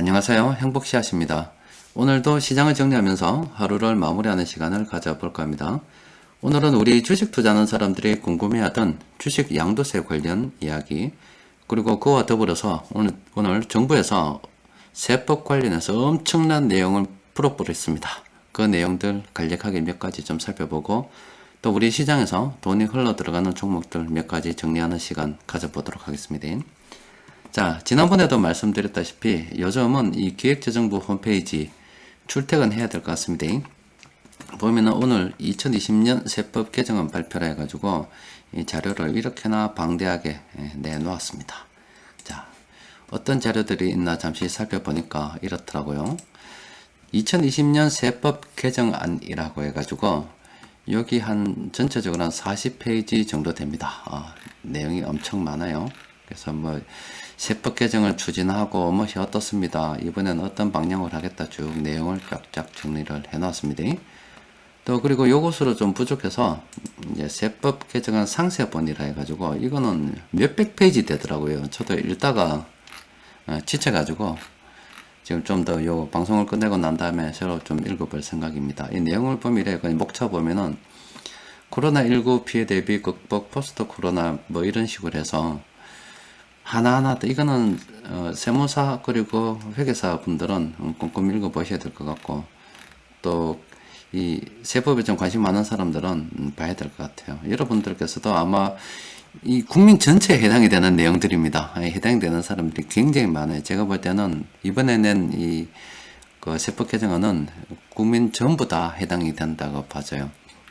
안녕하세요. 행복씨앗입니다. 오늘도 시장을 정리하면서 하루를 마무리하는 시간을 가져볼까 합니다. 오늘은 우리 주식 투자하는 사람들이 궁금해하던 주식 양도세 관련 이야기, 그리고 그와 더불어서 오늘 정부에서 세법 관련해서 엄청난 내용을 풀어버렸습니다. 그 내용들 간략하게 몇 가지 좀 살펴보고, 또 우리 시장에서 돈이 흘러 들어가는 종목들 몇 가지 정리하는 시간 가져보도록 하겠습니다. 자, 지난번에도 말씀드렸다시피 요즘은 이 기획재정부 홈페이지 출퇴근해야 될 것 같습니다. 보면은 오늘 2020년 세법 개정안 발표를 해가지고 이 자료를 이렇게나 방대하게 내놓았습니다. 자, 어떤 자료들이 있나 잠시 살펴보니까 이렇더라고요. 2020년 세법 개정안이라고 해가지고 여기 한 전체적으로 한 40페이지 정도 됩니다. 내용이 엄청 많아요. 그래서 뭐 세법 개정을 추진하고 무엇이 어떻습니다. 이번엔 어떤 방향으로 하겠다 쭉 내용을 쫙쫙 정리를 해놨습니다. 또 그리고 요것으로 좀 부족해서 이제 세법 개정안 상세본이라 해가지고 이거는 몇백 페이지 되더라고요. 저도 읽다가 지쳐가지고 지금 좀 더 요 방송을 끝내고 난 다음에 새로 좀 읽어볼 생각입니다. 이 내용을 보면 이래 목차 보면은 코로나19 피해 대비 극복 포스트 코로나 뭐 이런 식으로 해서 하나하나 또 이거는 세무사 그리고 회계사 분들은 꼼꼼히 읽어보셔야 될 것 같고, 또 이 세법에 좀 관심 많은 사람들은 봐야 될 것 같아요. 여러분들께서도 아마 이 국민 전체에 해당이 되는 내용들입니다. 해당이 되는 사람들이 굉장히 많아요. 제가 볼 때는 이번에 낸 이 그 세법 개정안은 국민 전부 다 해당이 된다고 봐져요.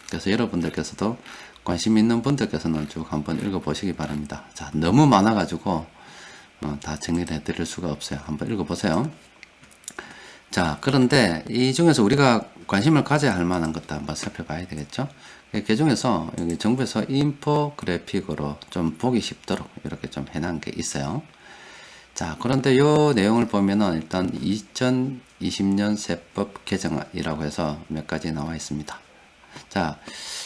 그래서 여러분들께서도 관심 있는 분들께서는 쭉 한번 읽어보시기 바랍니다. 자, 너무 많아가지고 다 정리를 해드릴 수가 없어요. 한번 읽어보세요. 자, 그런데 이 중에서 우리가 관심을 가져야 할 만한 것도 한번 살펴봐야 되겠죠. 그 중에서 여기 정부에서 인포그래픽으로 좀 보기 쉽도록 이렇게 좀 해놓은 게 있어요. 자, 그런데 이 내용을 보면은 일단 2020년 세법 개정이라고 해서 몇 가지 나와 있습니다. 자,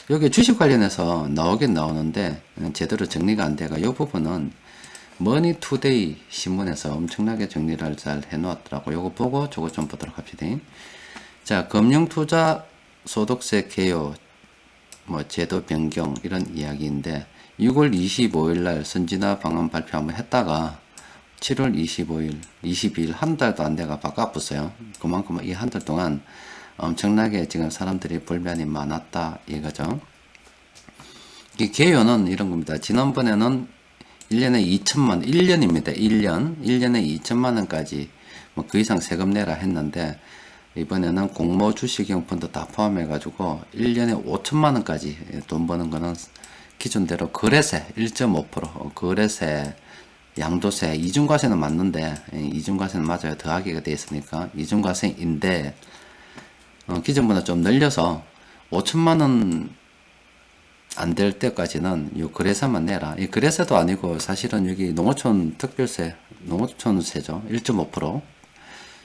여기 주식 관련해서 나오긴 나오는데 제대로 정리가 안 돼가 이 부분은 머니투데이 신문에서 엄청나게 정리를 잘 해놓았더라고. 요거 보고 저거 좀 보도록 합시다. 자, 금융투자 소득세 개요 뭐 제도 변경 이런 이야기인데 6월 25일 날 선진화 방안 발표 한번 했다가 7월 25일, 22일 한 달도 안 돼가 바꿔봤어요. 그만큼 이 한 달 동안 엄청나게 지금 사람들이 불만이 많았다 이거죠. 이 개요는 이런 겁니다. 지난번에는 1년에 2천만, 1년입니다. 1년에 2천만 원까지 뭐 그 이상 세금 내라 했는데 이번에는 공모 주식형 펀드 다 포함해가지고 1년에 5천만 원까지 돈 버는 거는 기존대로 거래세 1.5%, 거래세, 양도세, 이중과세는 맞는데 이중과세는 맞아요. 더하기가 돼 있으니까 이중과세인데 기존보다 좀 늘려서 5천만 원 안 될 때까지는 이 거래세만 내라. 이 거래세도 아니고 사실은 여기 농어촌 특별세, 농어촌세죠. 1.5%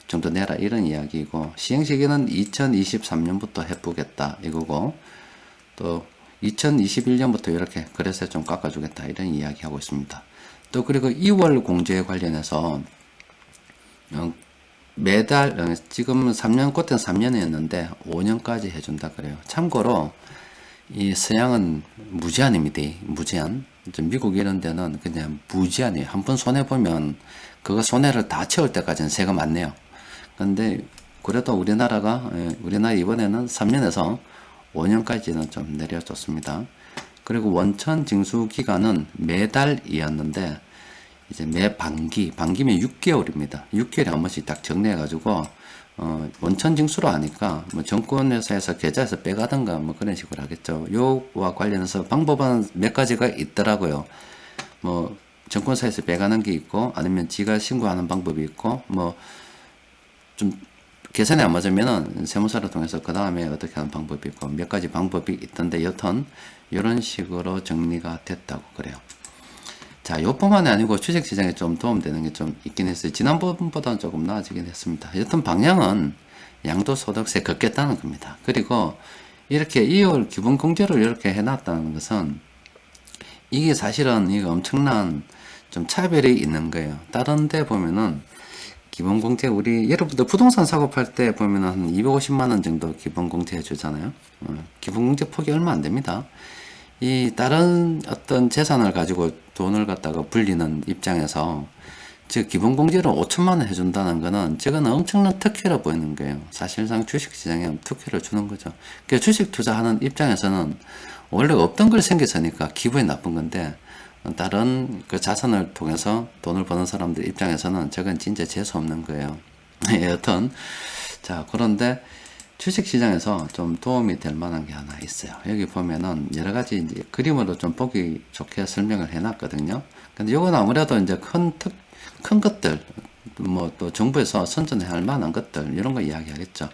정도 내라 이런 이야기이고, 시행시기는 2023년부터 해보겠다 이거고, 또 2021년부터 이렇게 거래세 좀 깎아주겠다 이런 이야기 하고 있습니다. 또 그리고 2월 공제에 관련해서 매달 지금 3년 그때는 3년이었는데 5년까지 해준다 그래요. 참고로 이 서양은 무제한입니다. 무제한. 미국 이런 데는 그냥 무제한이에요. 한 번 손해보면 그거 손해를 다 채울 때까지는 세금 안 내요. 근데 그래도 우리나라 이번에는 3년에서 5년까지는 좀 내려줬습니다. 그리고 원천 징수 기간은 매달이었는데 이제 매 반기면 6개월입니다. 6개월에 한 번씩 딱 정리해가지고 원천 징수로 하니까 뭐 정권회사에서 계좌에서 빼가든가 뭐 그런 식으로 하겠죠. 요와 관련해서 방법은 몇 가지가 있더라고요. 뭐 정권사에서 빼가는 게 있고 아니면 지가 신고하는 방법이 있고 뭐 좀 계산이 안 맞으면은 세무사를 통해서 그 다음에 어떻게 하는 방법이 있고 몇 가지 방법이 있던데 여튼 이런 식으로 정리가 됐다고 그래요. 자, 요뿐만이 아니고 주식시장에 좀 도움되는 게 좀 있긴 했어요. 지난번보다는 조금 나아지긴 했습니다. 여튼 방향은 양도소득세 걷겠다는 겁니다. 그리고 이렇게 2월 기본공제를 이렇게 해놨다는 것은 이게 사실은 이거 엄청난 좀 차별이 있는 거예요. 다른 데 보면은 기본공제, 우리 여러분들 부동산 사고 팔 때 보면은 한 250만원 정도 기본공제 해주잖아요. 기본공제 폭이 얼마 안 됩니다. 이 다른 어떤 재산을 가지고 돈을 갖다가 불리는 입장에서 즉 기본공제로 5천만원 해준다는 거는 저거는 엄청난 특혜로 보이는 거예요. 사실상 주식시장에 특혜를 주는 거죠. 그러니까 주식 투자하는 입장에서는 원래 없던 걸 생겼으니까 기분이 나쁜 건데, 다른 그 자산을 통해서 돈을 버는 사람들 입장에서는 저건 진짜 재수 없는 거예요. 여튼 자, 그런데 주식시장에서 좀 도움이 될 만한 게 하나 있어요. 여기 보면은 여러 가지 이제 그림으로 좀 보기 좋게 설명을 해놨거든요. 근데 요건 아무래도 이제 큰 것들, 뭐 또 정부에서 선전해야 할 만한 것들, 이런 거 이야기하겠죠.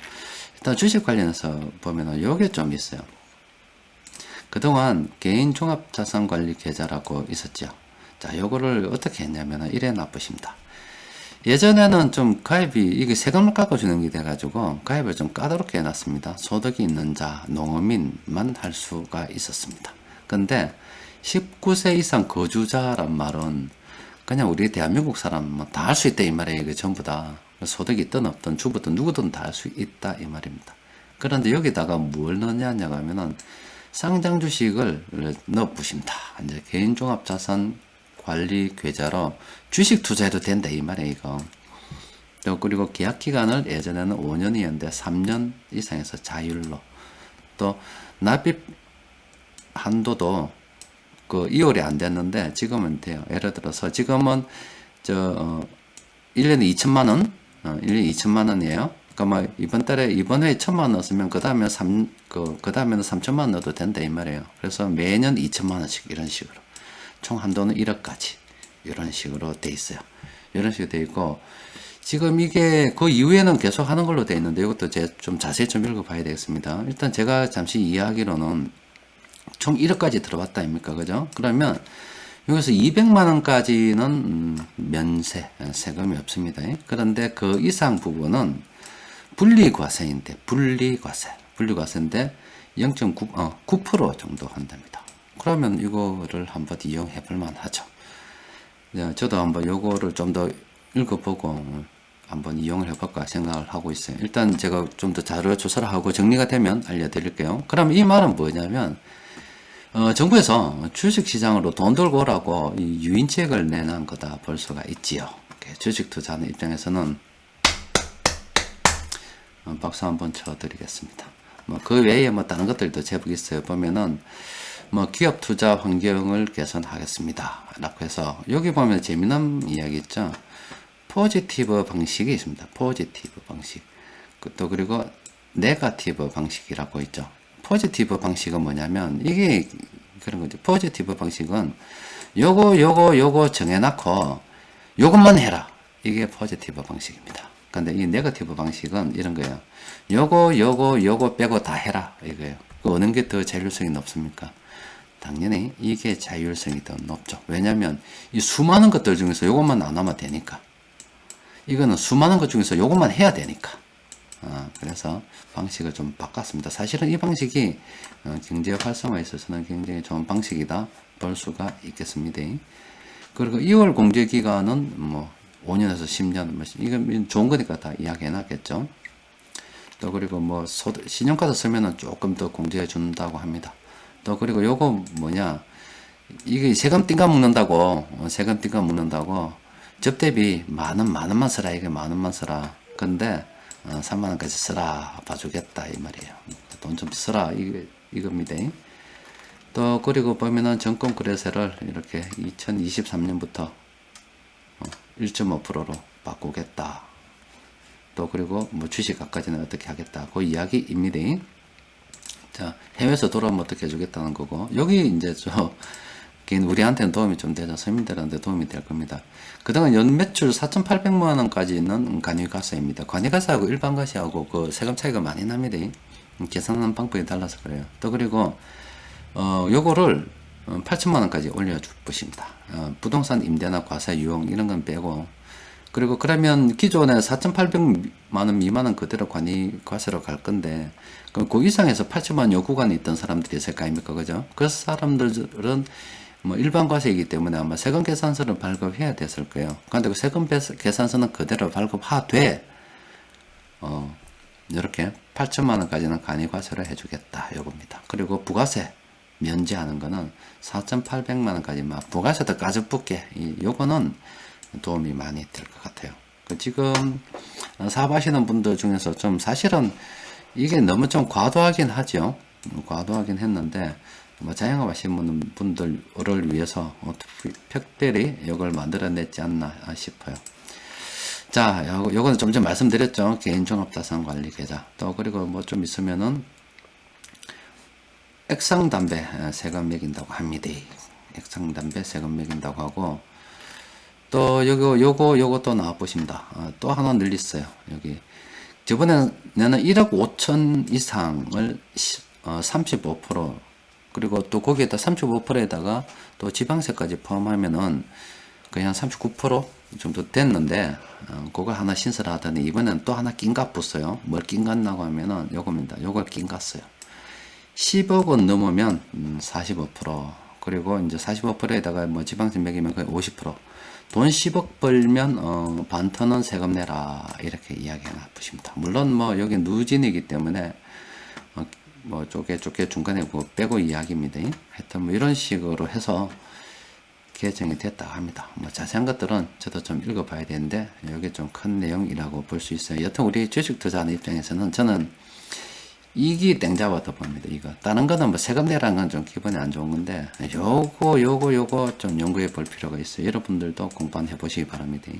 일단 주식 관련해서 보면은 요게 좀 있어요. 그동안 개인 종합자산관리 계좌라고 있었죠. 자, 요거를 어떻게 했냐면은 이래 놔보십니다. 예전에는 좀 가입이, 이게 세금을 깎아주는 게 돼가지고 가입을 좀 까다롭게 해놨습니다. 소득이 있는 자, 농어민만 할 수가 있었습니다. 근데 19세 이상 거주자란 말은 그냥 우리 대한민국 사람 뭐 다 할 수 있다 이 말이에요. 이게 전부 다. 소득이 있든 없든 주부든 누구든 다 할 수 있다 이 말입니다. 그런데 여기다가 뭘 넣냐고 하면은 상장 주식을 넣어 보십니다. 이제 개인 종합 자산 관리 계좌로 주식 투자해도 된다 이 말이에요, 이거. 또 그리고 계약 기간을 예전에는 5년이었는데 3년 이상에서 자율로. 또 납입 한도도 그 2월이 안 됐는데 지금은 돼요. 예를 들어서 지금은 1년에 2천만 원, 1년에 2천만 원이에요. 그러니까 뭐 이번 달에 이번 회에 1천만 원 넣었으면 그 다음에는 3천만 원 넣어도 된다 이 말이에요. 그래서 매년 2천만 원씩 이런 식으로 총 한도는 1억까지 이런 식으로 돼 있어요. 이런 식으로 돼 있고 지금 이게 그 이후에는 계속 하는 걸로 돼 있는데 이것도 제가 좀 자세히 좀 읽어봐야 되겠습니다. 일단 제가 잠시 이해하기로는 총 1억까지 들어봤다 아닙니까, 그죠? 그러면 여기서 200만 원까지는 면세, 세금이 없습니다. 그런데 그 이상 부분은 분리과세인데, 분리과세인데 9% 정도 한답니다. 그러면 이거를 한번 이용해 볼 만하죠. 저도 한번 요거를 좀 더 읽어보고 한번 이용을 해볼까 생각을 하고 있어요. 일단 제가 좀 더 자료 조사를 하고 정리가 되면 알려드릴게요. 그럼 이 말은 뭐냐면, 정부에서 주식시장으로 돈 들고 오라고 이 유인책을 내놓은 거다 볼 수가 있지요. 주식 투자하는 입장에서는 박수 한번 쳐드리겠습니다. 뭐 그 외에 뭐 다른 것들도 제법 있어요. 보면은 뭐 기업 투자 환경을 개선하겠습니다 라고 해서 여기 보면 재미난 이야기 있죠. 포지티브 방식이 있습니다. 포지티브 방식. 또 그리고 네거티브 방식이라고 있죠. 포지티브 방식은 뭐냐면 이게 그런 거죠. 포지티브 방식은 요거 정해놓고 요것만 해라. 이게 포지티브 방식입니다. 근데 이 네거티브 방식은 이런 거예요. 요거 빼고 다 해라. 이거예요. 어느 게 더 자율성이 높습니까? 당연히 이게 자율성이 더 높죠. 왜냐면 이 수많은 것들 중에서 요것만 안 하면 되니까. 이거는 수많은 것 중에서 요것만 해야 되니까. 그래서 방식을 좀 바꿨습니다. 사실은 이 방식이 경제 활성화에 있어서는 굉장히 좋은 방식이다 볼 수가 있겠습니다. 그리고 2월 공제 기간은 뭐 5년에서 10년, 이건 좋은 거니까 다 이야기해 놨겠죠. 또 그리고 뭐 신용카드 쓰면은 조금 더 공제해 준다고 합니다. 또 그리고 요거 뭐냐, 이게 세금 띵가 먹는다고 접대비 만 원만 쓰라. 이게 만 원만 쓰라. 근데 3만 원까지 쓰라 봐주겠다 이 말이에요. 돈 좀 쓰라 이겁니다. 또 그리고 보면은 정권거래세를 이렇게 2023년부터 1.5%로 바꾸겠다. 또 그리고 뭐 주식 아까지는 어떻게 하겠다 그 이야기입니다. 자, 해외에서 돌아오면 어떻게 해주겠다는 거고, 여기 이제 우리한테는 도움이 좀 되죠. 서민들한테 도움이 될 겁니다. 그동안 연 매출 4,800만 원까지는 관리과세입니다. 관리과세하고 일반과세하고 그 세금 차이가 많이 납니다. 계산하는 방법이 달라서 그래요. 또 그리고 요거를 8천만 원까지 올려주십니다. 부동산 임대나 과세 유용 이런 건 빼고, 그리고 그러면 기존에 4,800만 원 미만은 그대로 관리과세로 갈 건데, 그럼 그 이상에서 8천만 원 요 구간에 있던 사람들이 있을 거 아닙니까, 그죠? 그 사람들은 뭐 일반 과세이기 때문에 아마 세금 계산서를 발급해야 됐을 거예요. 그런데 그 세금 계산서는 그대로 발급하되 이렇게 8천만 원까지는 간이과세를 해주겠다 요겁니다. 그리고 부가세 면제하는 거는 4,800만 원까지 막 부가세도 까지 붙게 요거는 도움이 많이 될 것 같아요. 지금 사업하시는 분들 중에서 좀 사실은 이게 너무 좀 과도하긴 하죠. 과도하긴 했는데 뭐 자영업 하시는 분들을 위해서 특별히 이걸 만들어냈지 않나 싶어요. 자, 요거는 좀 전에 말씀드렸죠. 개인종합자산관리 계좌. 또 그리고 뭐 좀 있으면은 액상담배 세금 매긴다고 합니다. 액상담배 세금 매긴다고 하고 또 요거 또 나와 보십니다. 또 하나 늘렸어요. 여기 저번에는 1억 5천 이상을 35% 그리고 또 거기에다 35%에다가 또 지방세까지 포함하면은 거의 한 39% 정도 됐는데 그걸 하나 신설하더니 이번엔 또 하나 낀값 붙어요. 뭘 낀값나고 하면은 요겁니다. 요걸 낀값어요. 10억 원 넘으면 45% 그리고 이제 45%에다가 뭐 지방세 매기면 거의 50%. 돈 10억 벌면 반턴은 세금 내라 이렇게 이야기가 나쁘십니다. 물론 뭐 여기 누진이기 때문에 뭐 쪼개 중간에 뭐 빼고 이야기입니다. 하여튼 뭐 이런 식으로 해서 개정이 됐다고 합니다. 뭐 자세한 것들은 저도 좀 읽어봐야 되는데 여기 좀 큰 내용이라고 볼 수 있어요. 여튼 우리 주식 투자하는 입장에서는 저는 이기 땡잡았다 봅니다. 이거 다른 거는 뭐 세금 내라는 건 좀 기분이 안 좋은 건데 요거 좀 연구해 볼 필요가 있어요. 여러분들도 공부해 보시기 바랍니다.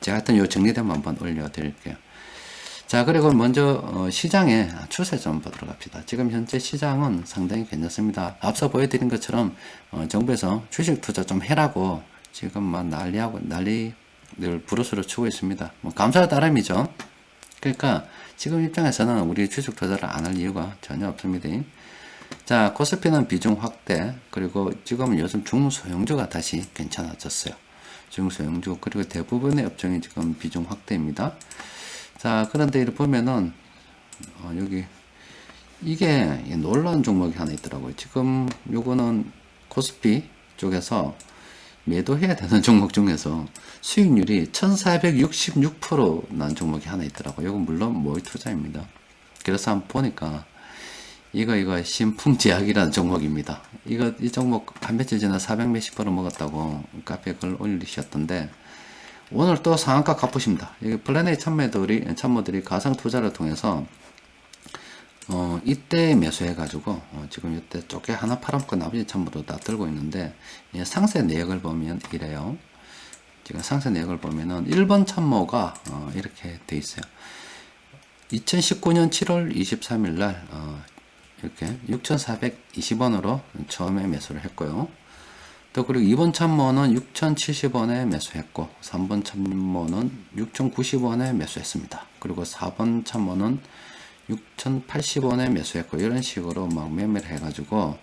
제가 하여튼 요 정리되면 한번 올려 드릴게요. 자, 그리고 먼저 시장의 추세 좀 보도록 합시다. 지금 현재 시장은 상당히 괜찮습니다. 앞서 보여드린 것처럼 정부에서 주식 투자 좀 해라고 지금 막 난리를 부르스로 치고 있습니다. 뭐 감사의 따름이죠. 그러니까 지금 입장에서는 우리 주식 투자를 안 할 이유가 전혀 없습니다. 자, 코스피는 비중 확대, 그리고 지금 요즘 중소형주가 다시 괜찮아졌어요. 중소형주, 그리고 대부분의 업종이 지금 비중 확대입니다. 자, 그런데 이렇게 보면은 여기 이게 놀라운 종목이 하나 있더라고요. 지금 요거는 코스피 쪽에서 매도해야 되는 종목 중에서 수익률이 1466%난 종목이 하나 있더라고요. 이건 물론 모의 투자입니다. 그래서 한번 보니까 이거 신풍제약이라는 종목입니다. 이 종목 한 며칠 전에 400 몇십 프로 먹었다고 카페에 글 올리셨던데 오늘 또 상한가 갚으십니다. 여기 플래닛 참모들이 가상 투자를 통해서 이때 매수해가지고 지금 이때 쪼개 하나 팔아먹고 나머지 참모도 다 들고 있는데 상세 내역을 보면 이래요. 지금 상세 내역을 보면은 1번 참모가 이렇게 돼 있어요. 2019년 7월 23일 날 이렇게 6,420원으로 처음에 매수를 했고요. 또 그리고 2번 참모는 6,070원에 매수했고 3번 참모는 6,090원에 매수했습니다. 그리고 4번 참모는 6,080원에 매수했고 이런 식으로 막 매매를 해가지고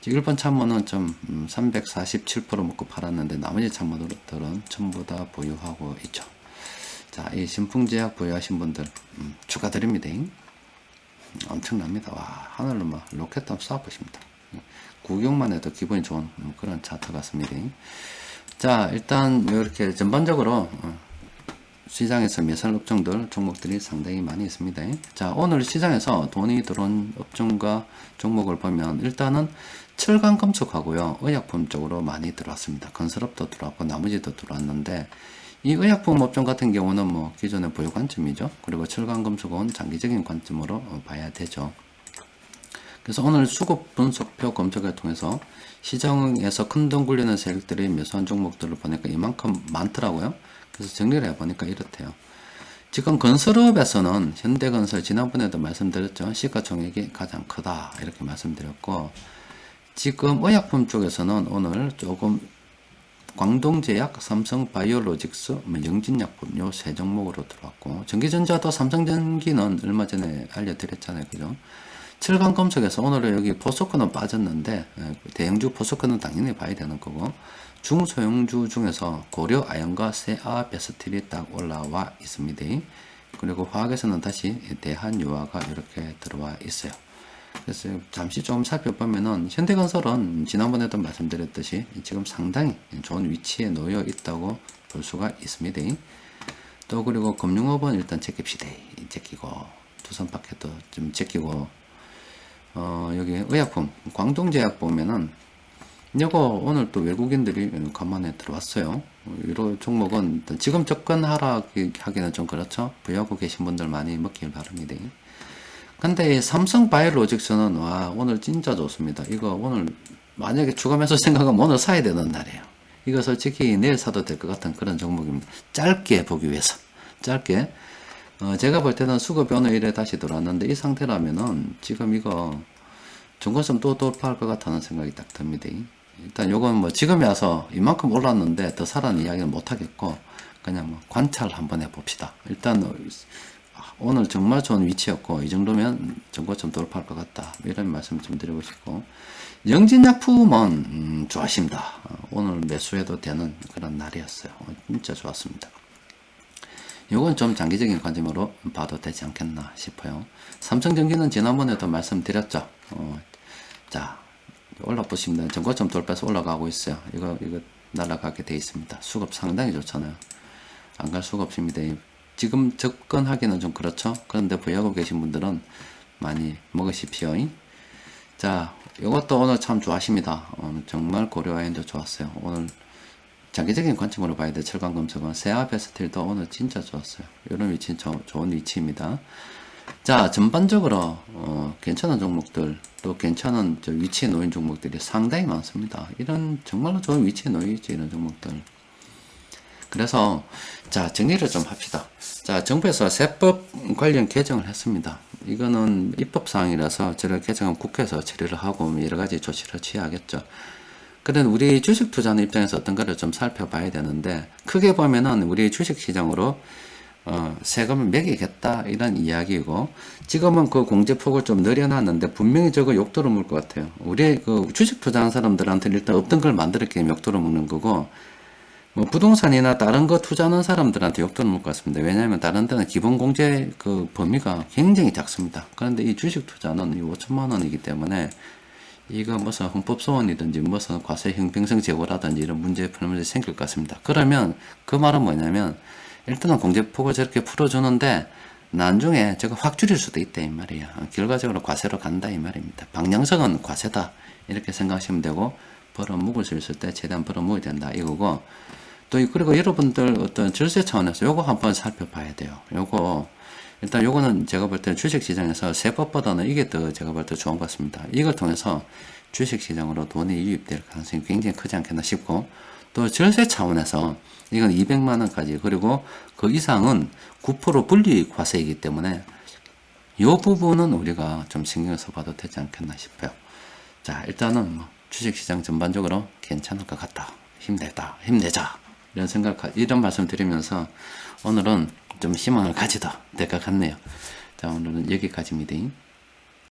1번 참모는 좀 347% 먹고 팔았는데 나머지 참모들은 전부 다 보유하고 있죠. 자, 이 신풍제약 보유하신 분들 축하드립니다. 엄청납니다. 와, 하늘로 막 로켓 한번 쏴보십니다. 구경만 해도 기분이 좋은 그런 차트 같습니다. 자, 일단 이렇게 전반적으로 시장에서 매설 업종들 종목들이 상당히 많이 있습니다. 자, 오늘 시장에서 돈이 들어온 업종과 종목을 보면 일단은 철강 금속하고요 의약품 쪽으로 많이 들어왔습니다. 건설업도 들어왔고 나머지도 들어왔는데 이 의약품 업종 같은 경우는 뭐 기존의 보유 관점이죠. 그리고 철강 금속은 장기적인 관점으로 봐야 되죠. 그래서 오늘 수급 분석표 검색을 통해서 시장에서 큰 돈 굴리는 세력들이 매수한 종목들을 보니까 이만큼 많더라고요. 그래서 정리를 해보니까 이렇대요. 지금 건설업에서는 현대건설 지난번에도 말씀드렸죠. 시가총액이 가장 크다 이렇게 말씀드렸고 지금 의약품 쪽에서는 오늘 조금 광동제약, 삼성바이오로직스, 영진약품 요 세 종목으로 들어왔고 전기전자도 삼성전기는 얼마 전에 알려드렸잖아요. 그죠? 철강 금속에서 오늘은 여기 포스코는 빠졌는데 대형주 포스코는 당연히 봐야 되는 거고 중소형주 중에서 고려 아연과 세아 베스틸이 딱 올라와 있습니다. 그리고 화학에서는 다시 대한유화가 이렇게 들어와 있어요. 그래서 잠시 좀 살펴보면은 현대건설은 지난번에도 말씀드렸듯이 지금 상당히 좋은 위치에 놓여 있다고 볼 수가 있습니다. 또 그리고 금융업은 일단 제끼고 두산파켓도 좀 제끼고 여기 의약품 광동제약 보면은 이거 오늘 또 외국인들이 간만에 들어왔어요. 이런 종목은 일단 지금 접근 하기는 좀 그렇죠. 보유하고 계신 분들 많이 먹길 바랍니다. 근데 삼성 바이오로직스는 와 오늘 진짜 좋습니다. 이거 오늘 만약에 추가 매수 생각하면 오늘 사야 되는 날이에요. 이거 솔직히 내일 사도 될 것 같은 그런 종목입니다. 짧게 보기 위해서 짧게 제가 볼 때는 수급이 오늘 이래 다시 들어왔는데 이 상태라면은 지금 이거 중고점 또 돌파할 것 같다는 생각이 딱 듭니다. 일단 요건 뭐 지금에 와서 이만큼 올랐는데 더 사라는 이야기는 못 하겠고 그냥 뭐 관찰 한번 해봅시다. 일단 오늘 정말 좋은 위치였고 이 정도면 정고점 돌파할 것 같다 이런 말씀 좀 드리고 싶고 영진약품은 좋아하십니다. 오늘 매수해도 되는 그런 날이었어요. 진짜 좋았습니다. 요건 좀 장기적인 관점으로 봐도 되지 않겠나 싶어요. 삼성전기는 지난번에도 말씀드렸죠. 자 올라보시면 정고점 돌파해서 올라가고 있어요. 이거 날아가게 돼 있습니다. 수급 상당히 좋잖아요. 안 갈 수가 없습니다. 지금 접근하기는 좀 그렇죠. 그런데 보유하고 계신 분들은 많이 먹으십시오. 자, 이것도 오늘 참 좋아하십니다. 정말 고려와인도 좋았어요. 오늘 장기적인 관점으로 봐야 돼. 철강금속은 세아베스틸도 오늘 진짜 좋았어요. 이런 위치는 좋은 위치입니다. 자, 전반적으로 괜찮은 종목들 또 괜찮은 위치에 놓인 종목들이 상당히 많습니다. 이런 정말로 좋은 위치에 놓여 있죠. 이런 종목들. 그래서 자 정리를 좀 합시다. 자 정부에서 세법 관련 개정을 했습니다. 이거는 입법사항이라서 저를 개정은 국회에서 처리를 하고 여러가지 조치를 취하겠죠. 그런데 우리 주식 투자하는 입장에서 어떤가를 좀 살펴봐야 되는데 크게 보면은 우리 주식시장으로 세금을 매기겠다 이런 이야기이고 지금은 그 공제폭을 좀 늘려놨는데 분명히 저거 욕도로 먹을 것 같아요. 우리 그 주식 투자하는 사람들한테 일단 없던 걸 만들었기 때문에 욕도로 먹는 거고 뭐 부동산이나 다른 거 투자하는 사람들한테 욕도는 못 같습니다. 왜냐하면 다른 데는 기본 공제 그 범위가 굉장히 작습니다. 그런데 이 주식 투자는 이 5천만 원이기 때문에 이거 무슨 헌법 소원이든지 무슨 과세 형평성 제고라든지 이런 문제 풀면서 생길 것 같습니다. 그러면 그 말은 뭐냐면 일단은 공제폭을 저렇게 풀어주는데 나중에 저거 확 줄일 수도 있다 이 말이야. 결과적으로 과세로 간다 이 말입니다. 방향성은 과세다 이렇게 생각하시면 되고 벌어 묵을 수 있을 때 최대한 벌어 묵어야 된다 이거고 또 그리고 여러분들 어떤 절세 차원에서 요거 한번 살펴봐야 돼요. 요거 일단 요거는 제가 볼 때 주식시장에서 세법보다는 이게 더 제가 볼 때 좋은 것 같습니다. 이걸 통해서 주식시장으로 돈이 유입될 가능성이 굉장히 크지 않겠나 싶고 또 절세 차원에서 이건 200만 원까지 그리고 그 이상은 9% 분리 과세이기 때문에 요 부분은 우리가 좀 신경 써봐도 되지 않겠나 싶어요. 자 일단은 뭐 주식시장 전반적으로 괜찮을 것 같다. 힘내자. 이런 말씀 드리면서 오늘은 좀 희망을 가지다 될 것 같네요. 자, 오늘은 여기까지입니다.